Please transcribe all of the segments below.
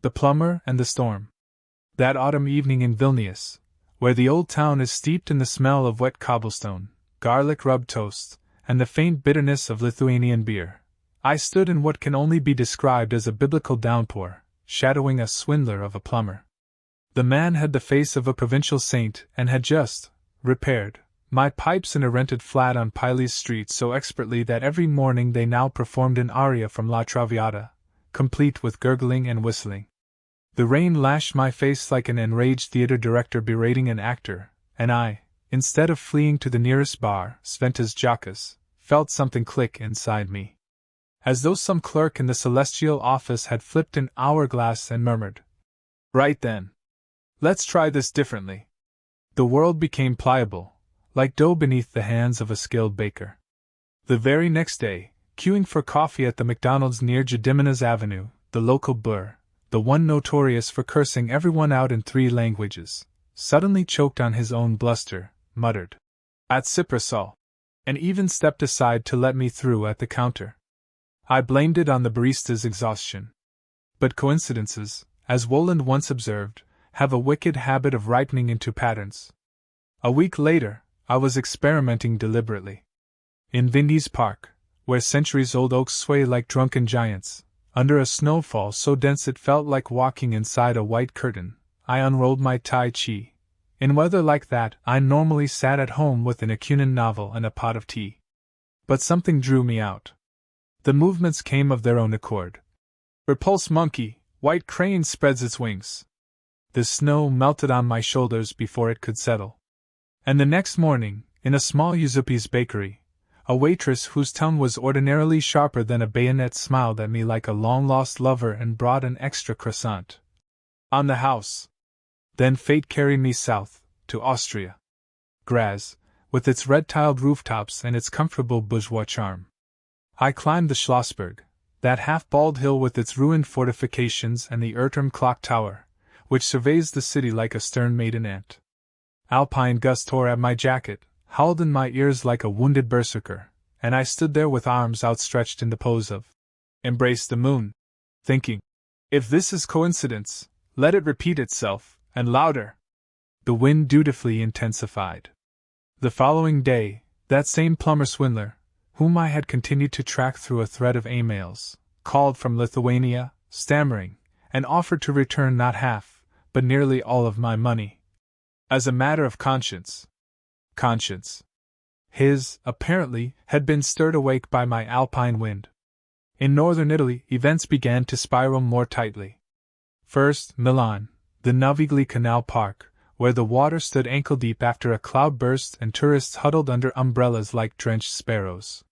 The Plumber and the Storm. That autumn evening in Vilnius, where the old town is steeped in the smell of wet cobblestone, garlic-rubbed toast, and the faint bitterness of Lithuanian beer, I stood in what can only be described as a biblical downpour, shadowing a swindler of a plumber. The man had the face of a provincial saint and had just repaired my pipes in a rented flat on Piles Street so expertly that every morning they now performed an aria from La Traviata, complete with gurgling and whistling. The rain lashed my face like an enraged theater director berating an actor, and I, instead of fleeing to the nearest bar, Sventas Jockas, felt something click inside me. As though some clerk in the celestial office had flipped an hourglass and murmured, "Right then. Let's try this differently." The world became pliable, like dough beneath the hands of a skilled baker. The very next day, queuing for coffee at the McDonald's near Gediminas Avenue, the local blur, the one notorious for cursing everyone out in 3 languages, suddenly choked on his own bluster, muttered, "At Ciprasol," and even stepped aside to let me through at the counter. I blamed it on the barista's exhaustion. But coincidences, as Woland once observed, have a wicked habit of ripening into patterns. A week later, I was experimenting deliberately. In Vindy's Park, where centuries-old oaks sway like drunken giants, under a snowfall so dense it felt like walking inside a white curtain, I unrolled my Tai Chi. In weather like that, I normally sat at home with an Akunin novel and a pot of tea. But something drew me out. The movements came of their own accord. Repulse monkey, white crane spreads its wings. The snow melted on my shoulders before it could settle. And the next morning, in a small Yuzupi's bakery, a waitress whose tongue was ordinarily sharper than a bayonet smiled at me like a long-lost lover and brought an extra croissant. On the house. Then fate carried me south, to Austria. Graz, with its red-tiled rooftops and its comfortable bourgeois charm. I climbed the Schlossberg, that half-bald hill with its ruined fortifications and the Ertram clock tower, which surveys the city like a stern maiden aunt. Alpine gust tore at my jacket, howled in my ears like a wounded berserker, and I stood there with arms outstretched in the pose of "Embrace the moon," thinking, if this is coincidence, let it repeat itself, and louder. The wind dutifully intensified. The following day, that same plumber swindler, whom I had continued to track through a thread of emails, called from Lithuania, stammering, and offered to return not half, but nearly all of my money. As a matter of conscience. His, apparently, had been stirred awake by my alpine wind. In northern Italy, events began to spiral more tightly. First, Milan, the Navigli Canal Park, where the water stood ankle-deep after a cloudburst and tourists huddled under umbrellas like drenched sparrows.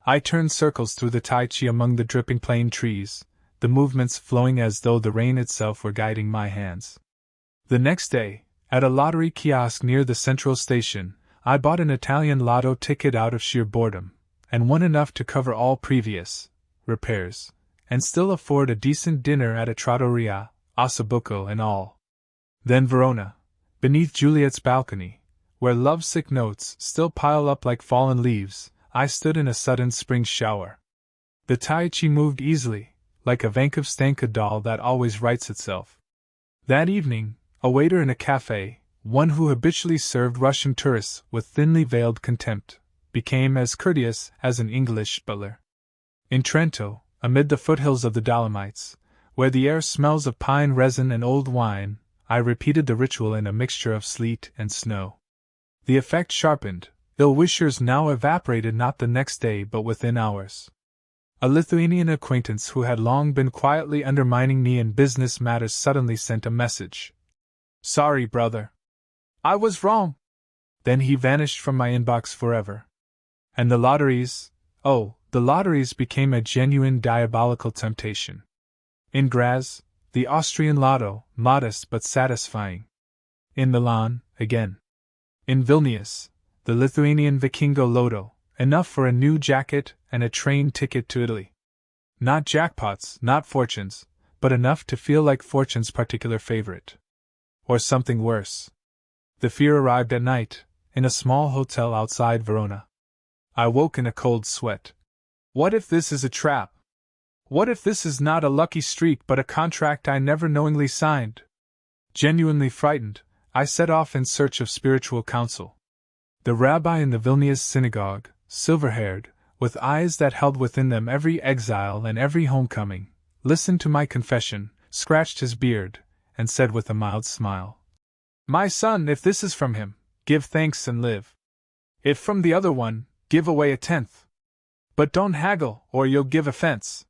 I turned circles through the Tai Chi among the dripping plane trees, the movements flowing as though the rain itself were guiding my hands. The next day, at a lottery kiosk near the central station, I bought an Italian lotto ticket out of sheer boredom, and won enough to cover all previous repairs, and still afford a decent dinner at a trattoria, ossobuco and all. Then Verona, beneath Juliet's balcony, where lovesick notes still pile up like fallen leaves, I stood in a sudden spring shower. The Tai Chi moved easily, like a Vankov Stanka doll that always rights itself. That evening, a waiter in a cafe, one who habitually served Russian tourists with thinly veiled contempt, became as courteous as an English butler. In Trento, amid the foothills of the Dolomites, where the air smells of pine resin and old wine, I repeated the ritual in a mixture of sleet and snow. The effect sharpened, ill-wishers now evaporated not the next day but within hours. A Lithuanian acquaintance who had long been quietly undermining me in business matters suddenly sent a message. "Sorry, brother. I was wrong." Then he vanished from my inbox forever. And the lotteries became a genuine diabolical temptation. In Graz, the Austrian lotto, modest but satisfying. In Milan, again. In Vilnius, the Lithuanian Vikingo Lotto, enough for a new jacket and a train ticket to Italy. Not jackpots, not fortunes, but enough to feel like fortune's particular favorite. Or something worse. The fear arrived at night, in a small hotel outside Verona. I woke in a cold sweat. What if this is a trap? What if this is not a lucky streak but a contract I never knowingly signed? Genuinely frightened, I set off in search of spiritual counsel. The rabbi in the Vilnius synagogue, silver-haired, with eyes that held within them every exile and every homecoming, listened to my confession, scratched his beard, and said with a mild smile, "My son, if this is from him, give thanks and live. If from the other one, give away a tenth. But don't haggle, or you'll give offense."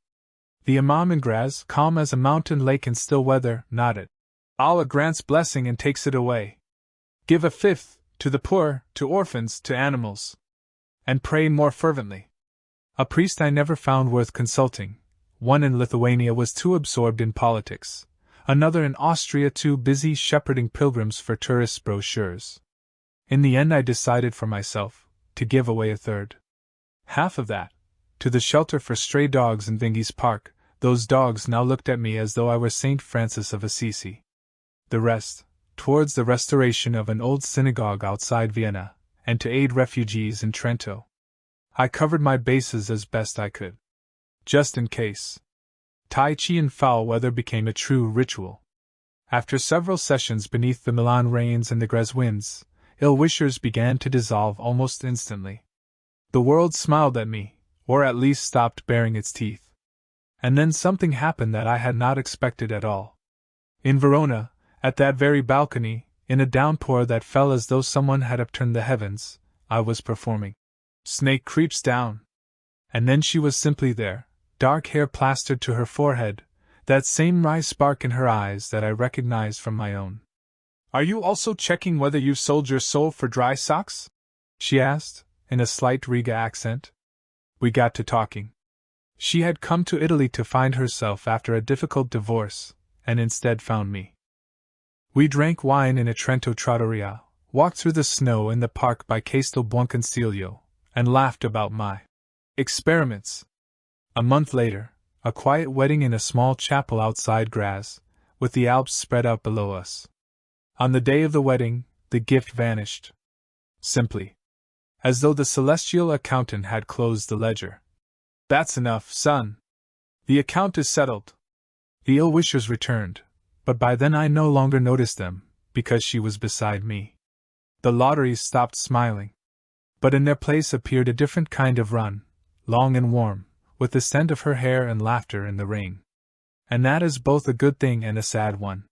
The imam in Graz, calm as a mountain lake in still weather, nodded. "Allah grants blessing and takes it away. Give a fifth, to the poor, to orphans, to animals. And pray more fervently." A priest I never found worth consulting. One in Lithuania was too absorbed in politics, another in Austria too busy shepherding pilgrims for tourist brochures. In the end I decided for myself, to give away a third. Half of that, to the shelter for stray dogs in Vingi's Park. Those dogs now looked at me as though I were St. Francis of Assisi. The rest, towards the restoration of an old synagogue outside Vienna, and to aid refugees in Trento. I covered my bases as best I could. Just in case. Tai Chi in foul weather became a true ritual. After several sessions beneath the Milan rains and the Graz winds, ill-wishers began to dissolve almost instantly. The world smiled at me, or at least stopped baring its teeth. And then something happened that I had not expected at all. In Verona, at that very balcony, in a downpour that fell as though someone had upturned the heavens, I was performing Snake Creeps Down. And then she was simply there, dark hair plastered to her forehead, that same wry spark in her eyes that I recognized from my own. "Are you also checking whether you've sold your soul for dry socks?" she asked, in a slight Riga accent. We got to talking. She had come to Italy to find herself after a difficult divorce, and instead found me. We drank wine in a Trento trattoria, walked through the snow in the park by Castel Buonconsiglio, and laughed about my experiments. A month later, a quiet wedding in a small chapel outside Graz, with the Alps spread out below us. On the day of the wedding, the gift vanished. Simply. As though the celestial accountant had closed the ledger. "That's enough, son. The account is settled." The ill-wishers returned, but by then I no longer noticed them, because she was beside me. The lotteries stopped smiling. But in their place appeared a different kind of run, long and warm, with the scent of her hair and laughter in the rain. And that is both a good thing and a sad one.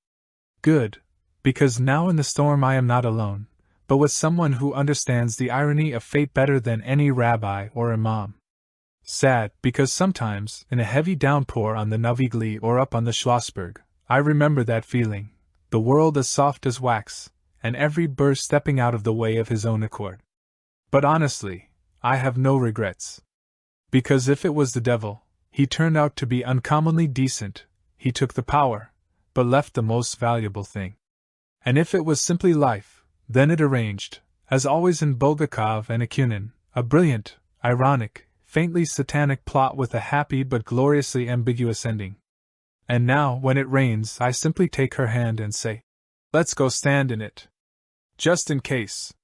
Good, because now in the storm I am not alone, but with someone who understands the irony of fate better than any rabbi or imam. Sad, because sometimes, in a heavy downpour on the Navigli or up on the Schlossberg, I remember that feeling, the world as soft as wax, and every bird stepping out of the way of his own accord. But honestly, I have no regrets. Because if it was the devil, he turned out to be uncommonly decent. He took the power, but left the most valuable thing. And if it was simply life, then it arranged, as always in Bulgakov and Akunin, a brilliant, ironic, faintly satanic plot with a happy but gloriously ambiguous ending. And now, when it rains, I simply take her hand and say, "Let's go stand in it. Just in case."